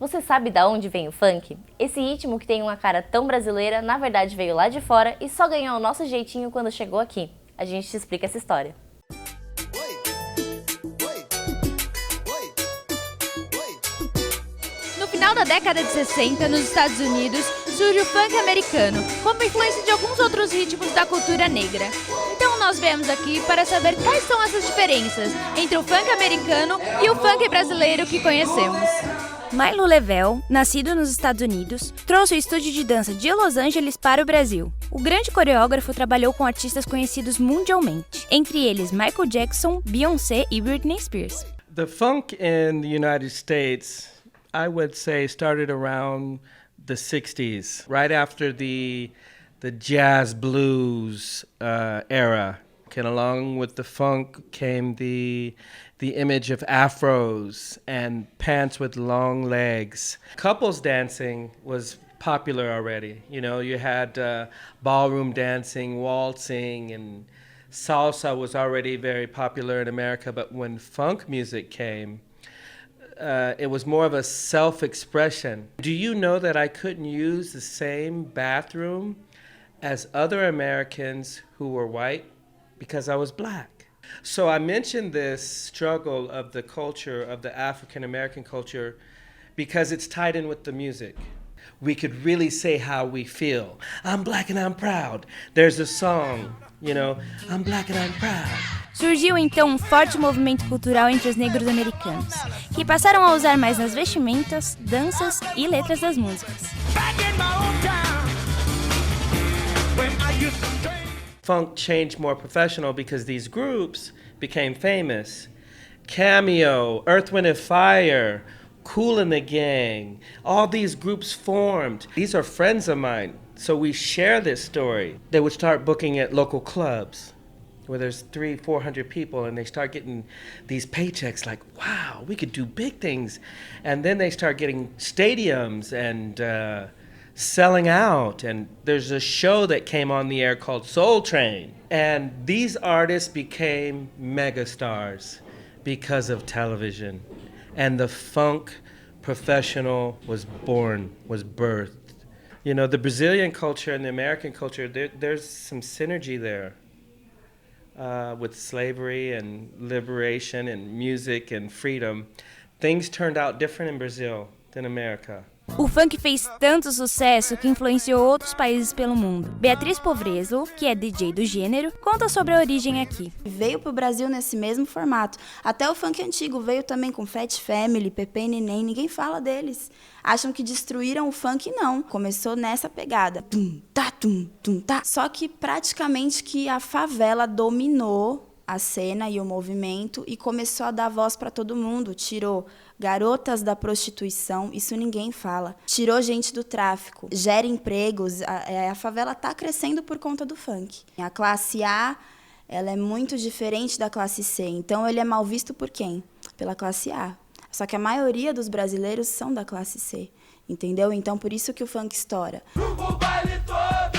Você sabe da onde vem o funk? Esse ritmo que tem uma cara tão brasileira, na verdade veio lá de fora e só ganhou o nosso jeitinho quando chegou aqui. A gente te explica essa história. No final da década de 60, nos Estados Unidos, surge o funk americano, como influência de alguns outros ritmos da cultura negra. Então nós viemos aqui para saber quais são essas diferenças entre o funk americano e o funk brasileiro que conhecemos. Milo Level, nascido nos Estados Unidos, trouxe o estúdio de dança de Los Angeles para o Brasil. O grande coreógrafo trabalhou com artistas conhecidos mundialmente, entre eles Michael Jackson, Beyoncé e Britney Spears. The funk in the United States, I would say, started around the 60s, right after the jazz blues era. And along with the funk came the image of afros and pants with long legs. Couples dancing was popular already. You know, you had ballroom dancing, waltzing, and salsa was already very popular in America. But when funk music came, it was more of a self-expression. Do you know that I couldn't use the same bathroom as other Americans who were white because I was black? So I mentioned this struggle of the culture, of the African-American culture, because it's tied in with the music. We could really say how we feel. I'm black and I'm proud. There's a song, you know, I'm black and I'm proud. Surgiu então um forte movimento cultural entre os negros americanos, que passaram a usar mais nas vestimentas, danças e letras das músicas. Funk changed more professional because these groups became famous. Cameo, Earth, Wind & Fire, Kool and the Gang, all these groups formed. These are friends of mine, so we share this story. They would start booking at local clubs where there's 300-400 people, and they start getting these paychecks like, wow, we could do big things. And then they start getting stadiums and selling out, and there's a show that came on the air called Soul Train, and these artists became megastars because of television, and the funk professional was born, was birthed. You know, the Brazilian culture and the American culture, there's some synergy there with slavery and liberation and music and freedom. Things turned out different in Brazil than America. O funk fez tanto sucesso que influenciou outros países pelo mundo. Beatriz Povreso, que é DJ do gênero, conta sobre a origem aqui. Veio pro Brasil nesse mesmo formato. Até o funk antigo veio também com Fat Family, Pepe e Neném, ninguém fala deles. Acham que destruíram o funk, não. Começou nessa pegada. Tum, tá, tum, tum, tá. Só que praticamente que a favela dominou a cena e o movimento e começou a dar voz para todo mundo. Tirou garotas da prostituição, isso ninguém fala. Tirou gente do tráfico, gera empregos. A favela está crescendo por conta do funk. A classe A, ela é muito diferente da classe C. Então, ele é mal visto por quem? Pela classe A. Só que a maioria dos brasileiros são da classe C, entendeu? Então, por isso que o funk estoura. O baile todo!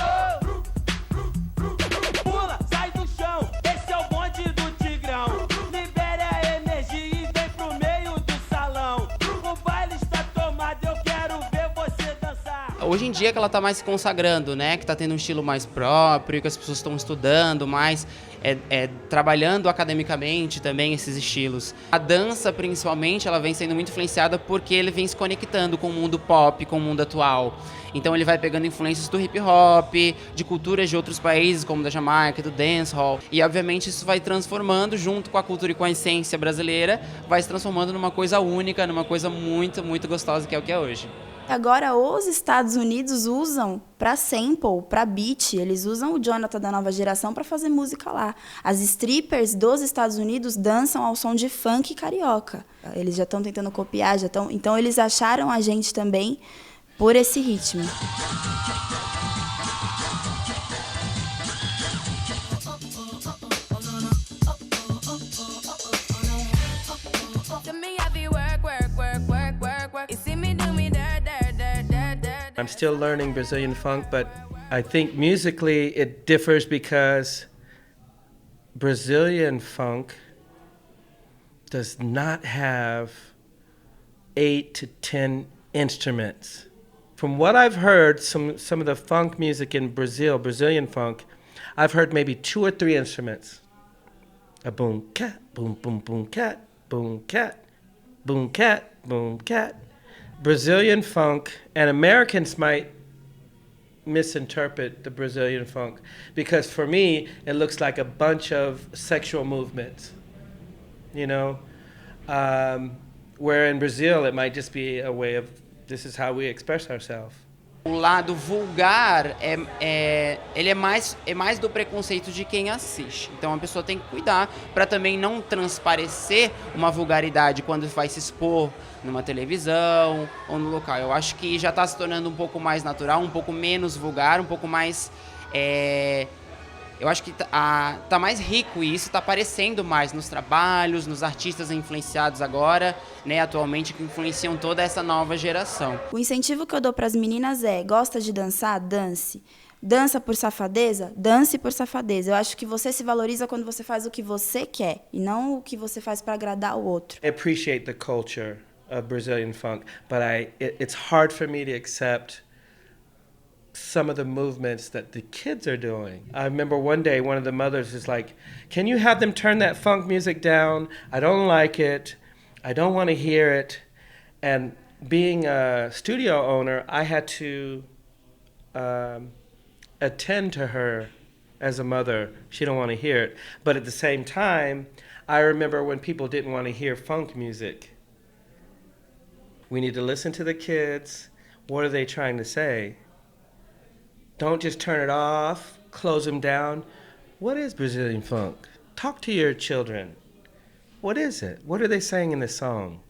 Pula, sai do chão, esse é o bonde do Tigrão. Libere a energia e vem pro meio do salão. O baile está tomado, eu quero ver você dançar. Hoje em dia que ela tá mais se consagrando, né? Que tá tendo um estilo mais próprio, que as pessoas estão estudando mais, trabalhando academicamente também esses estilos. A dança, principalmente, ela vem sendo muito influenciada porque ele vem se conectando com o mundo pop, com o mundo atual. Então ele vai pegando influências do hip hop, de culturas de outros países, como da Jamaica, do dancehall. E, obviamente, isso vai transformando, junto com a cultura e com a essência brasileira, vai se transformando numa coisa única, numa coisa muito, muito gostosa, que é o que é hoje. Agora, os Estados Unidos usam para sample, para beat, eles usam o Jonathan da nova geração para fazer música lá. As strippers dos Estados Unidos dançam ao som de funk carioca. Eles já estão tentando copiar, então eles acharam a gente também por esse ritmo. I'm still learning Brazilian funk, but I think musically it differs because Brazilian funk does not have 8 to 10 instruments. From what I've heard, some of the funk music in Brazil, Brazilian funk, I've heard maybe 2 or 3 instruments. A boom cat, boom boom boom cat, boom cat, boom cat, boom cat. Brazilian funk, and Americans might misinterpret the Brazilian funk because for me it looks like a bunch of sexual movements, you know, where in Brazil it might just be a way of this is how we express ourselves. O lado vulgar ele é mais do preconceito de quem assiste. Então a pessoa tem que cuidar para também não transparecer uma vulgaridade quando vai se expor numa televisão ou no local. Eu acho que já está se tornando um pouco mais natural, um pouco menos vulgar, um pouco mais... eu acho que tá mais rico e isso está aparecendo mais nos trabalhos, nos artistas influenciados agora, né, atualmente, que influenciam toda essa nova geração. O incentivo que eu dou para as meninas é: gosta de dançar? Dance. Dança por safadeza? Dance por safadeza. Eu acho que você se valoriza quando você faz o que você quer e não o que você faz para agradar o outro. I appreciate the culture of Brazilian funk, but it's hard for me to accept some of the movements that the kids are doing. I remember one day one of the mothers is like, can you have them turn that funk music down? I don't like it. I don't want to hear it. And being a studio owner, I had to attend to her as a mother. She don't want to hear it. But at the same time, I remember when people didn't want to hear funk music. We need to listen to the kids. What are they trying to say? Don't just turn it off, close them down. What is Brazilian funk? Talk to your children. What is it? What are they saying in the song?